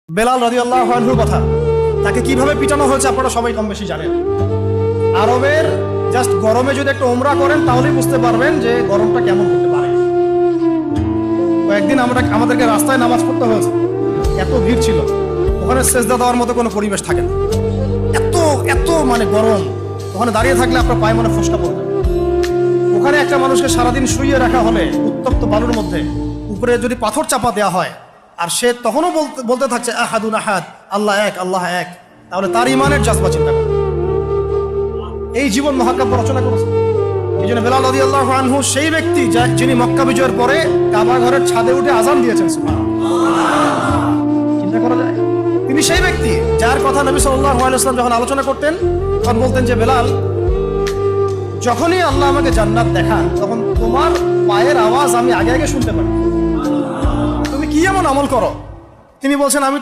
বেলাল রাদিয়াল্লাহু আনহুর কথা, তাকে কিভাবে পিটানো হয়েছে আপনারা সবাই কম বেশি জানেন। আরবের জাস্ট গরমে যদি একটা উমরা করেন তাহলেই বুঝতে পারবেন যে গরমটা কেমন হতে পারে। কয়েকদিন আমাদেরকে রাস্তায় নামাজ পড়তে হয়েছে, এত ভিড় ছিল, ওখানে সেজদা দেওয়ার মতো কোনো পরিবেশ থাকে না, এত এত মানে গরম। ওখানে দাঁড়িয়ে থাকলে আপনার পায়ে মনে ফসকা পড়বে। ওখানে একটা মানুষকে সারাদিন শুইয়ে রাখা হলে উত্তপ্ত বালুর মধ্যে, উপরে যদি পাথর চাপা দেওয়া হয়, আর সে তখনও বলতে থাকছে আহাদুন আহাদ, আল্লাহ এক, আল্লাহ এক, তাহলে তার ইমানের জাজবা চিন্তা করে। এই জীবন মহাকাব্য রচনা করেছে। এই জন্য বেলাল রাদিয়াল্লাহু আনহু সেই ব্যক্তি যিনি মক্কা বিজয়ের পরে কাবা ঘরের ছাদে উঠে আজান দিয়েছেন। চিন্তা করা যায়, তিনি সেই ব্যক্তি যার কথা নবী সাল্লাল্লাহু আলাইহি ওয়াসাল্লাম যখন আলোচনা করতেন তখন বলতেন যে বেলাল, যখনই আল্লাহ আমাকে জান্নাত দেখান তখন তোমার পায়ের আওয়াজ আমি আগে আগে শুনতে পারি। তুমি কি এমন আমল করো? তিনি বলছেন, আমি